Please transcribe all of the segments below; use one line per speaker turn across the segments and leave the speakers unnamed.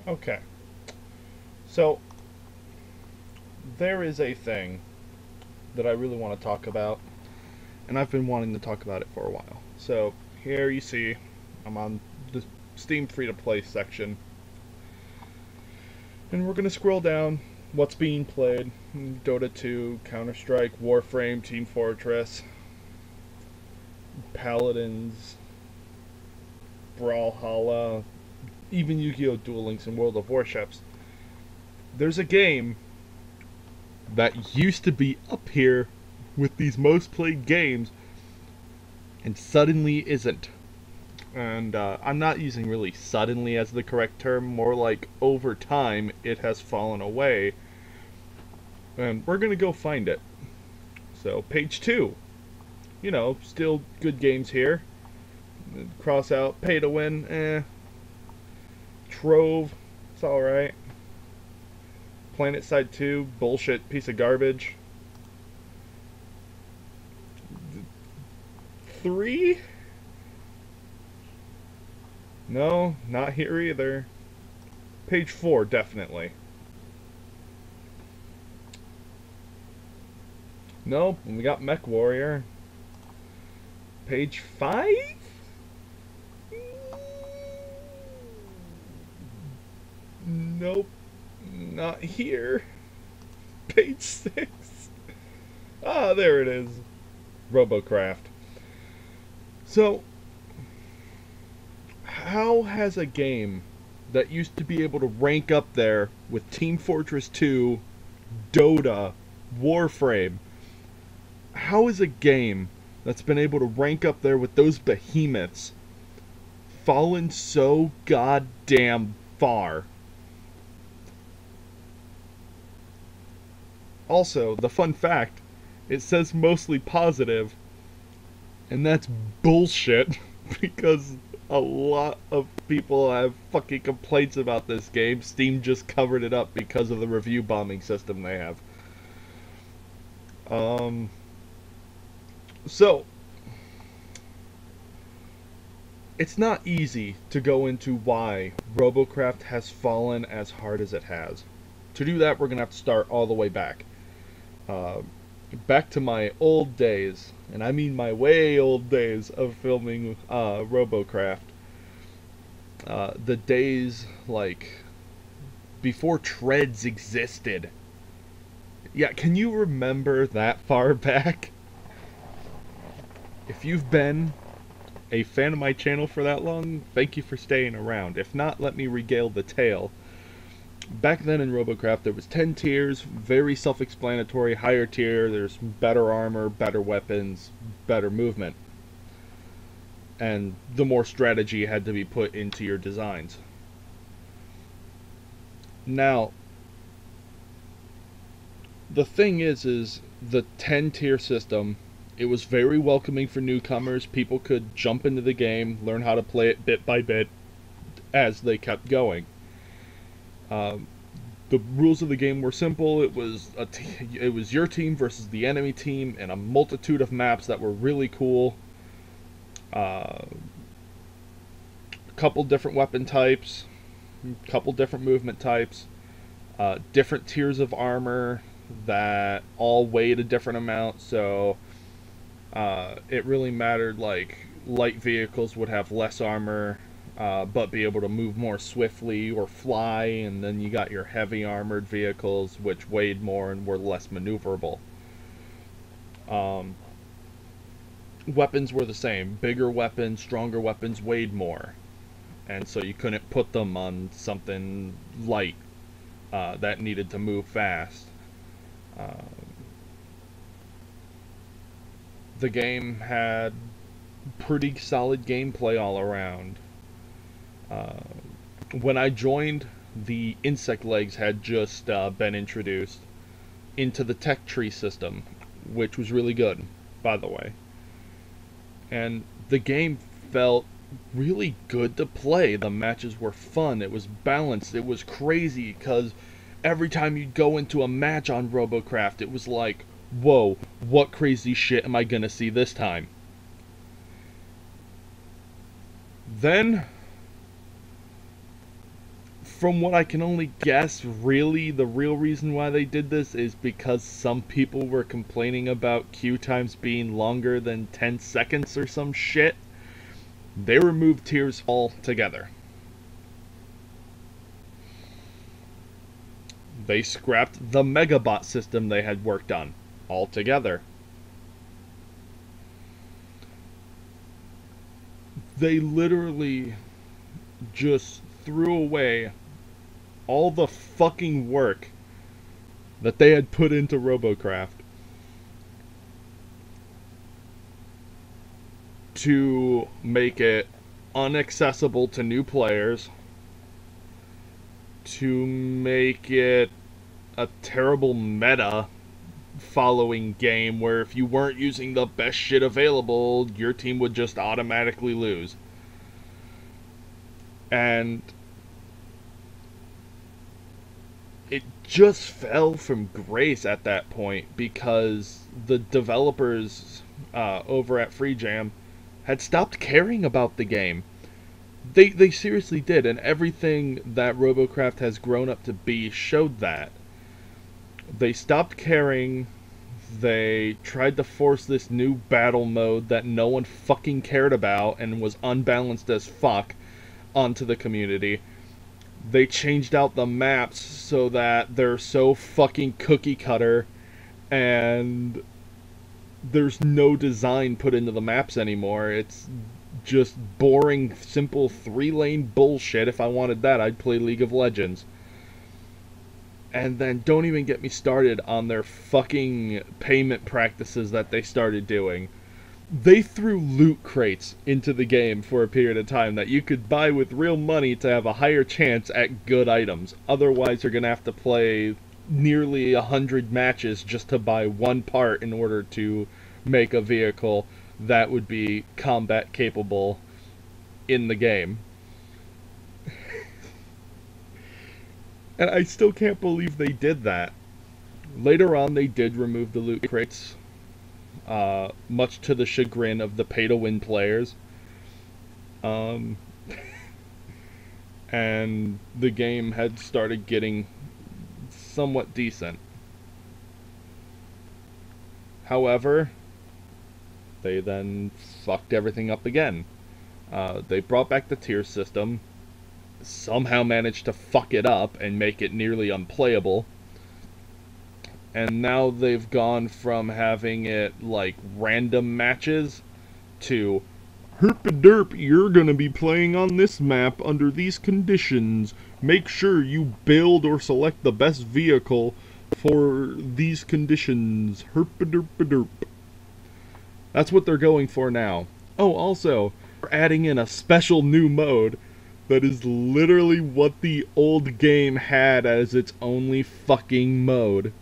Okay, so there is a thing that I really want to talk about, and I've been wanting to talk about it for a while. So here you see I'm on the Steam free to play section, and we're going to scroll down what's being played. Dota 2, Counter Strike, Warframe, Team Fortress, Paladins, Brawlhalla, even Yu-Gi-Oh! Duel Links and World of Warships. There's a game that used to be up here with these most played games and suddenly isn't. And I'm not using really suddenly as the correct term, more like over time it has fallen away. And we're going to go find it. So, page 2. You know, still good games here. Cross out, pay to win, Trove, it's alright. Planet Side 2, bullshit piece of garbage. 3? No, not here either. Page 4, definitely. Nope, we got Mech Warrior. Page 5? Nope, not here. Page 6. Ah, there it is. Robocraft. So, how has a game that used to be able to rank up there with Team Fortress 2, Dota, Warframe, how is a game that's been able to rank up there with those behemoths fallen so goddamn far? Also, the fun fact, it says mostly positive, and that's bullshit because a lot of people have fucking complaints about this game. Steam just covered it up because of the review bombing system they have. Um, so, it's not easy to go into why Robocraft has fallen as hard as it has. To do that, we're going to have to start all the way back. Uh, Back to my old days, and I mean my way old days of filming Robocraft. The days like before treads existed. Yeah, can you remember that far back? If you've been a fan of my channel for that long, thank you for staying around. If not, let me regale the tale. Back then in Robocraft, there was 10 tiers, very self-explanatory. Higher tier, there's better armor, better weapons, better movement. And the more strategy had to be put into your designs. Now, the thing is the 10 tier system, it was very welcoming for newcomers. People could jump into the game, learn how to play it bit by bit as they kept going. Um, the rules of the game were simple. It was your team versus the enemy team and a multitude of maps that were really cool. A couple different weapon types, a couple different movement types, different tiers of armor that all weighed a different amount. So it really mattered. Like light vehicles would have less armor, but be able to move more swiftly or fly, and then you got your heavy armored vehicles, which weighed more and were less maneuverable. Um, Weapons were the same. Bigger weapons, stronger weapons weighed more, and so you couldn't put them on something light that needed to move fast. Uh, the game had pretty solid gameplay all around. Uh, when I joined, the insect legs had just been introduced into the tech tree system, which was really good, by the way. And the game felt really good to play. The matches were fun. It was balanced. It was crazy because every time you'd go into a match on Robocraft, it was like, whoa, what crazy shit am I gonna see this time? Then from what I can only guess, really, the real reason why they did this is because some people were complaining about queue times being longer than 10 seconds or some shit. They removed tiers altogether. They scrapped the Megabot system they had worked on altogether. They literally just threw away all the fucking work that they had put into Robocraft to make it unaccessible to new players, to make it a terrible meta following game where if you weren't using the best shit available, your team would just automatically lose. And it just fell from grace at that point because the developers over at FreeJam had stopped caring about the game. They seriously did, and everything that Robocraft has grown up to be showed that. They stopped caring. They tried to force this new battle mode that no one fucking cared about and was unbalanced as fuck onto the community. They changed out the maps so that they're so fucking cookie cutter and there's no design put into the maps anymore. It's just boring, simple 3-lane bullshit. If I wanted that, I'd play League of Legends. And then don't even get me started on their fucking payment practices that they started doing. They threw loot crates into the game for a period of time that you could buy with real money to have a higher chance at good items. Otherwise, you're going to have to play nearly 100 matches just to buy one part in order to make a vehicle that would be combat capable in the game. And I still can't believe they did that. Later on, they did remove the loot crates, much to the chagrin of the pay-to-win players. And the game had started getting somewhat decent. However, they then fucked everything up again. They brought back the tier system, somehow managed to fuck it up and make it nearly unplayable. And now they've gone from having it like random matches to herp-a-derp, you're gonna be playing on this map under these conditions. Make sure you build or select the best vehicle for these conditions. Herp-a-derp-a-derp. That's what they're going for now. Oh, also, we're adding in a special new mode that is literally what the old game had as its only fucking mode.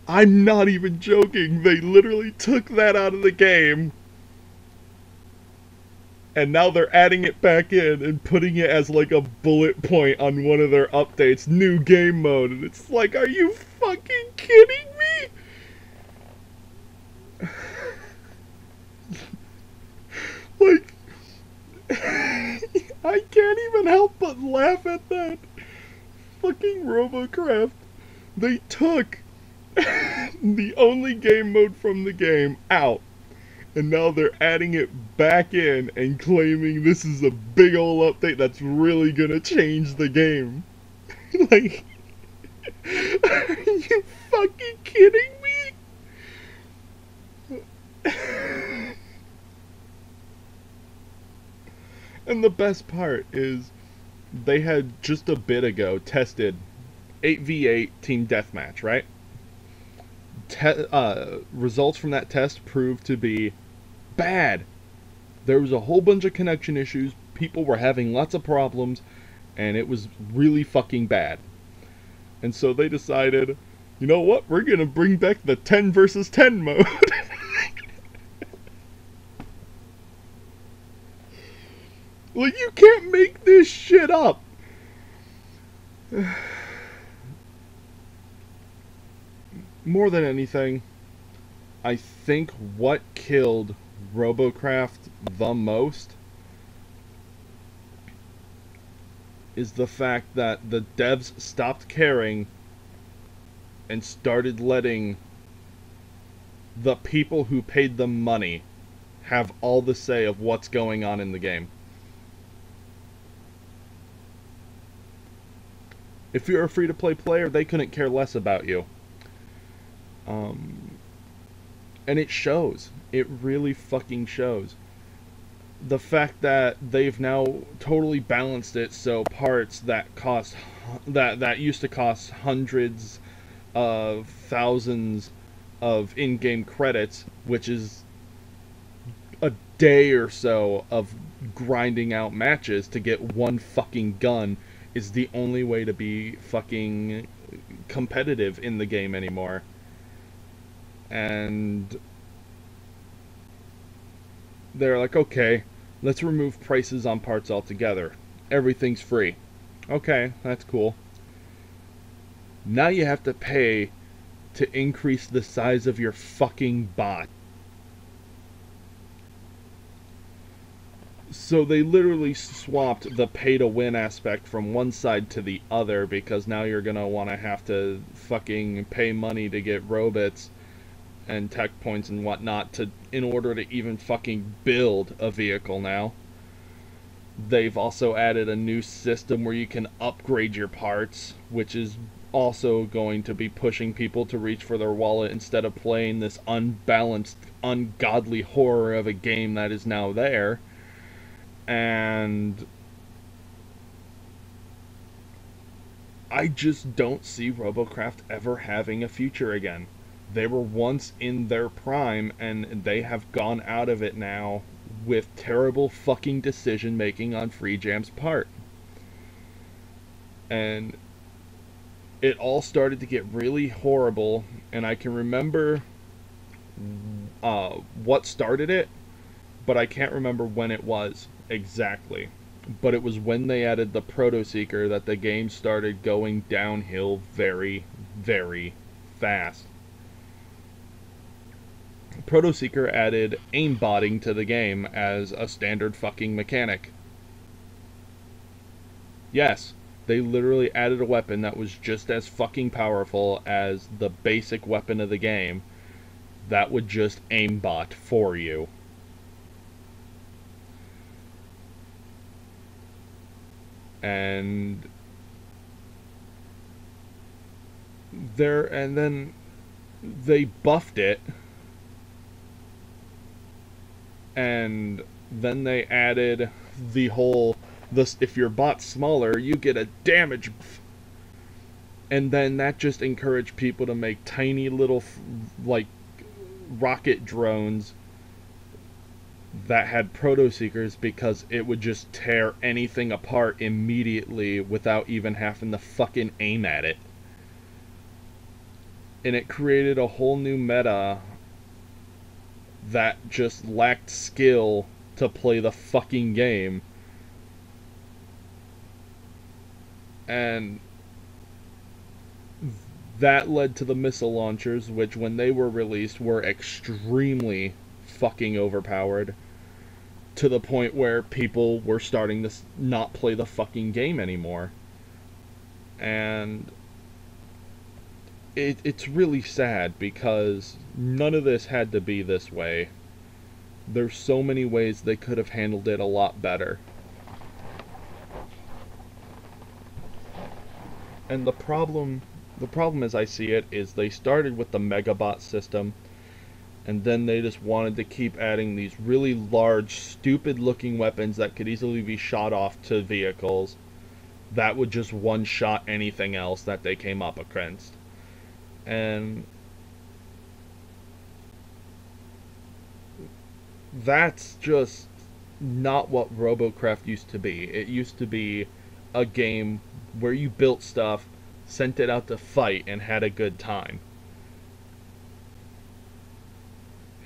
I'm not even joking. They literally took that out of the game. And now they're adding it back in and putting it as like a bullet point on one of their updates. New game mode. And it's like, are you fucking kidding me? Like, I can't even help but laugh at that. Fucking Robocraft. They took the only game mode from the game out, and now they're adding it back in and claiming this is a big ol' update that's really gonna change the game. Like, are you fucking kidding me? And the best part is they had just a bit ago tested 8v8 team deathmatch, right? Results from that test proved to be bad. There was a whole bunch of connection issues, people were having lots of problems, and it was really fucking bad. And so they decided, you know what, we're gonna bring back the 10 versus 10 mode. Like, you can't make this shit up. More than anything, I think what killed Robocraft the most is the fact that the devs stopped caring and started letting the people who paid them money have all the say of what's going on in the game. If you're a free-to-play player, they couldn't care less about you. And it shows. It really fucking shows. The fact that they've now totally balanced it so parts that cost that used to cost hundreds of thousands of in-game credits, which is a day or so of grinding out matches to get one fucking gun, is the only way to be fucking competitive in the game anymore. And they're like, okay, let's remove prices on parts altogether. Everything's free. Okay, that's cool. Now you have to pay to increase the size of your fucking bot. So they literally swapped the pay-to-win aspect from one side to the other, because now you're gonna want to have to fucking pay money to get robots and tech points and whatnot in order to even fucking build a vehicle now. They've also added a new system where you can upgrade your parts, which is also going to be pushing people to reach for their wallet instead of playing this unbalanced, ungodly horror of a game that is now there. And I just don't see Robocraft ever having a future again. They were once in their prime, and they have gone out of it now with terrible fucking decision making on Free Jam's part. And it all started to get really horrible, and I can remember what started it, but I can't remember when it was exactly. But it was when they added the Proto-Seeker that the game started going downhill very, very fast. Proto-Seeker added aimbotting to the game as a standard fucking mechanic. Yes, they literally added a weapon that was just as fucking powerful as the basic weapon of the game that would just aimbot for you. And then they buffed it, and then they added the whole if your bot's smaller, you get a damage buff. And then that just encouraged people to make tiny little like rocket drones that had Proto-Seekers, because it would just tear anything apart immediately without even having to fucking aim at it. And it created a whole new meta that just lacked skill to play the fucking game. And that led to the missile launchers, which when they were released were extremely fucking overpowered, to the point where people were starting to not play the fucking game anymore. And it's really sad, because none of this had to be this way. There's so many ways they could have handled it a lot better. And the problem as I see it is they started with the Megabot system, and then they just wanted to keep adding these really large, stupid looking weapons that could easily be shot off to vehicles that would just one-shot anything else that they came up against. And that's just not what Robocraft used to be. It used to be a game where you built stuff, sent it out to fight, and had a good time.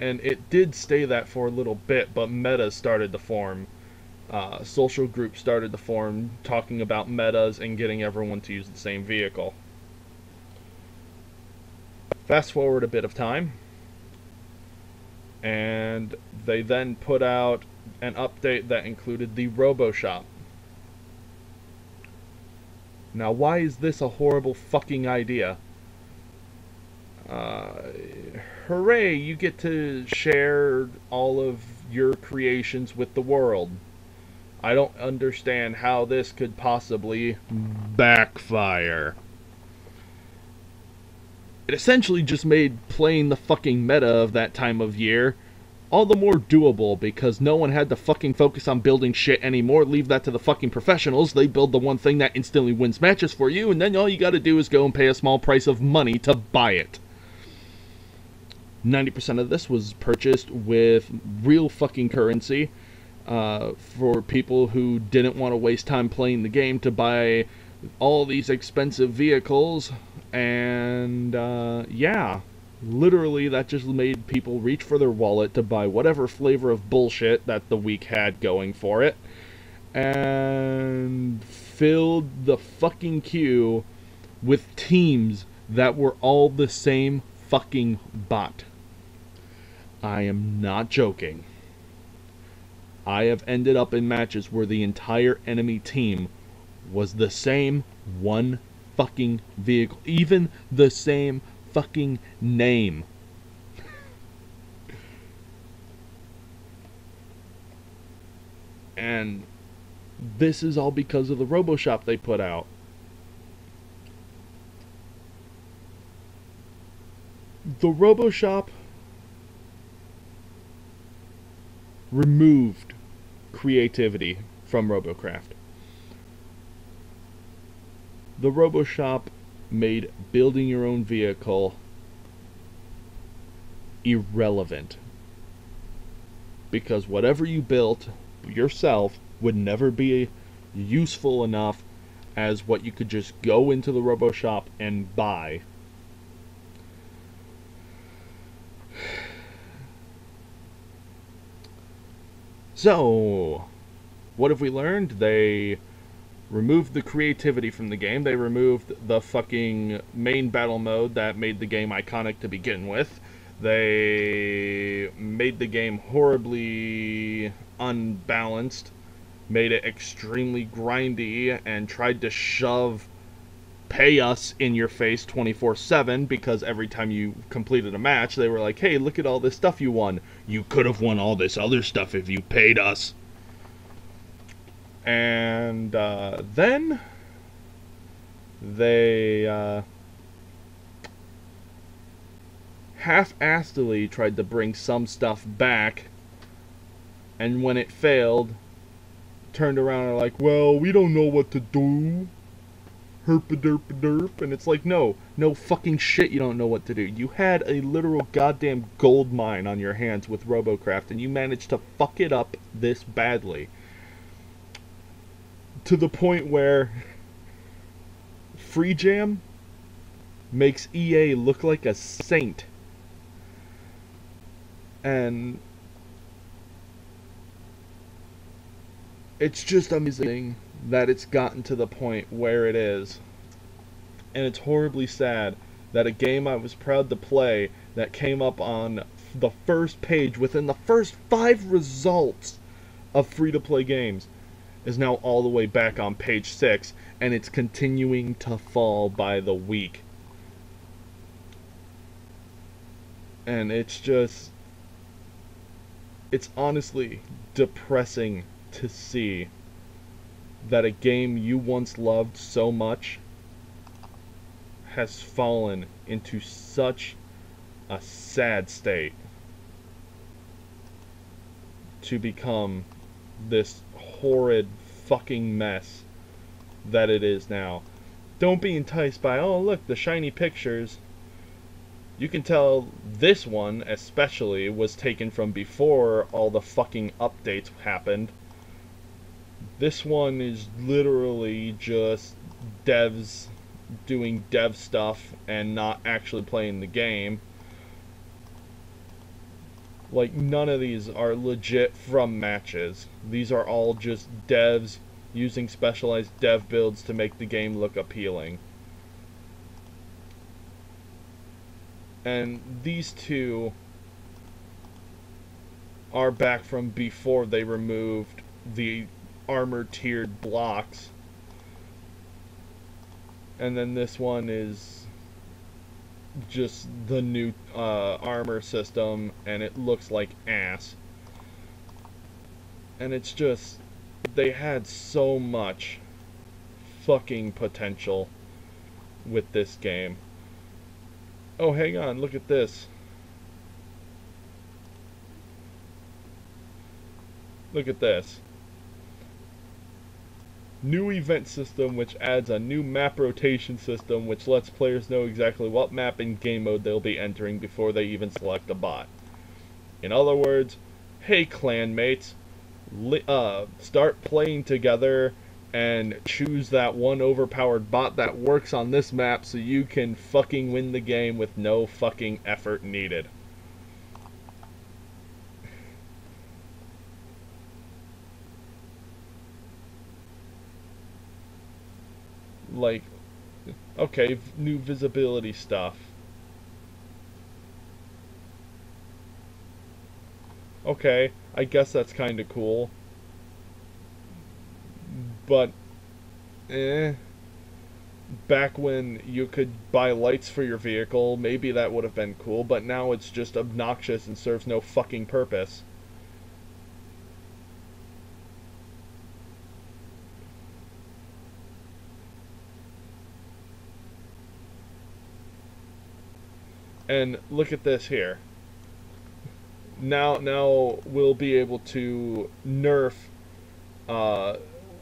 And it did stay that for a little bit, but metas started to form. Social groups started to form, talking about metas and getting everyone to use the same vehicle. Fast forward a bit of time, and they then put out an update that included the RoboShop. Now, why is this a horrible fucking idea? Uh, Hooray, you get to share all of your creations with the world. I don't understand how this could possibly backfire. It essentially just made playing the fucking meta of that time of year all the more doable because no one had to fucking focus on building shit anymore. Leave that to the fucking professionals. They build the one thing that instantly wins matches for you, and then all you gotta do is go and pay a small price of money to buy it. 90% of this was purchased with real fucking currency for people who didn't want to waste time playing the game to buy all these expensive vehicles. And yeah, literally that just made people reach for their wallet to buy whatever flavor of bullshit that the week had going for it, and filled the fucking queue with teams that were all the same fucking bot. I am not joking. I have ended up in matches where the entire enemy team was the same one fucking vehicle, even the same fucking name. And this is all because of the RoboShop they put out. The RoboShop removed creativity from RoboCraft. The RoboShop made building your own vehicle irrelevant, because whatever you built yourself would never be useful enough as what you could just go into the RoboShop and buy. So, what have we learned? They removed the creativity from the game. They removed the fucking main battle mode that made the game iconic to begin with. They made the game horribly unbalanced, made it extremely grindy, and tried to shove pay us in your face 24/7, because every time you completed a match, they were like, hey, look at all this stuff you won. You could have won all this other stuff if you paid us. And then they half-assedly tried to bring some stuff back, and when it failed, turned around and were like, well, we don't know what to do. Herp-a-derp-a-derp. And it's like, no fucking shit, you don't know what to do. You had a literal goddamn gold mine on your hands with RoboCraft, and you managed to fuck it up this badly. To the point where Free Jam makes EA look like a saint. And it's just amazing that it's gotten to the point where it is. And it's horribly sad that a game I was proud to play, that came up on the first page within the first 5 results of free-to-play games, is now all the way back on page 6, and it's continuing to fall by the week. And it's just, it's honestly depressing to see that a game you once loved so much has fallen into such a sad state to become this horrid fucking mess that it is now. Don't be enticed by, oh look, the shiny pictures. You can tell this one especially was taken from before all the fucking updates happened. This one is literally just devs doing dev stuff and not actually playing the game. Like, none of these are legit from matches. These are all just devs using specialized dev builds to make the game look appealing. And these two are back from before they removed the armor tiered blocks. And then this one is just the new armor system, and it looks like ass. And it's just, they had so much fucking potential with this game. Oh, hang on, look at this. Look at this. New event system, which adds a new map rotation system, which lets players know exactly what map and game mode they'll be entering before they even select a bot. In other words, hey clanmates, start playing together and choose that one overpowered bot that works on this map so you can fucking win the game with no fucking effort needed. Like, okay, new visibility stuff. Okay, I guess that's kind of cool. But, back when you could buy lights for your vehicle, maybe that would have been cool, but now it's just obnoxious and serves no fucking purpose. And look at this here. Now we'll be able to nerf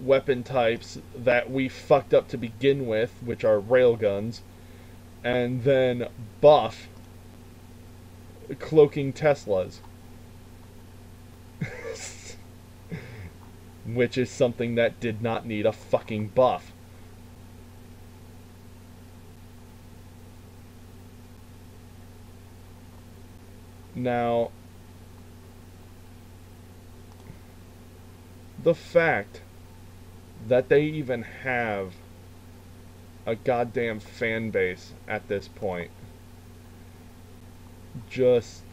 weapon types that we fucked up to begin with, which are railguns, and then buff cloaking Teslas. Which is something that did not need a fucking buff. Now, the fact that they even have a goddamn fan base at this point just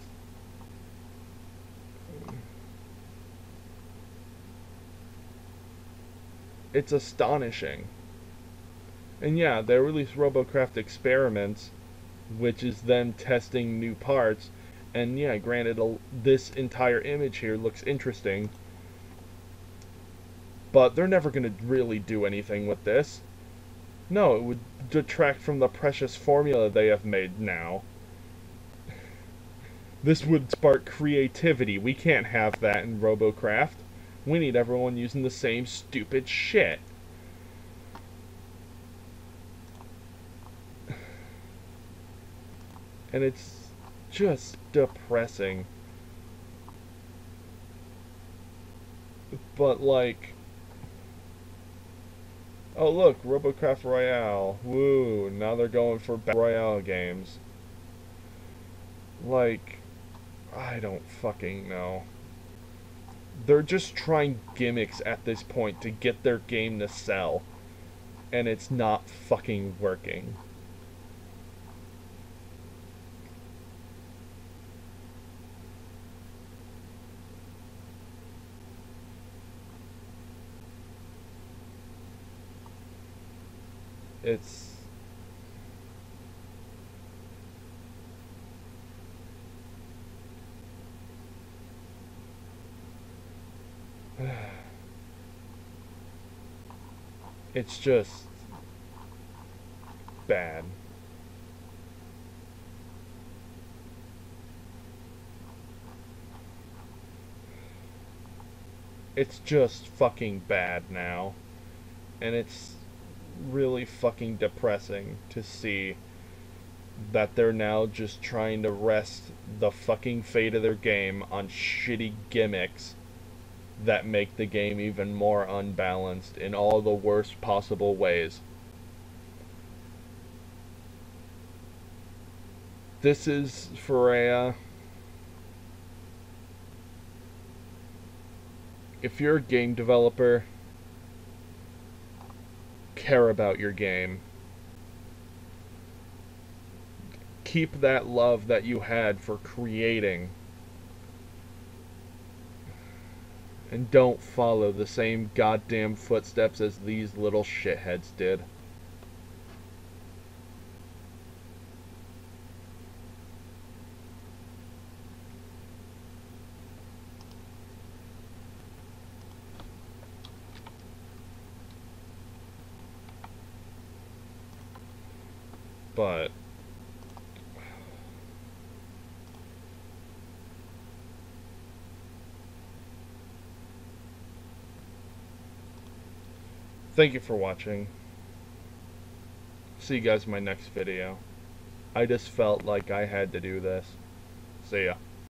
it's astonishing. And yeah, they release Robocraft Experiments, which is them testing new parts. And yeah, granted, this entire image here looks interesting, but they're never going to really do anything with this. No, it would detract from the precious formula they have made now. This would spark creativity. We can't have that in Robocraft. We need everyone using the same stupid shit. And it's just depressing. But like, oh look, Robocraft Royale. Woo, now they're going for Battle Royale games. Like, I don't fucking know. They're just trying gimmicks at this point to get their game to sell. And it's not fucking working. It's it's just bad. It's just fucking bad now. And it's really fucking depressing to see that they're now just trying to rest the fucking fate of their game on shitty gimmicks that make the game even more unbalanced in all the worst possible ways. This is Freya. If you're a game developer, care about your game. Keep that love that you had for creating. And don't follow the same goddamn footsteps as these little shitheads did. But thank you for watching. See you guys in my next video. I just felt like I had to do this. See ya.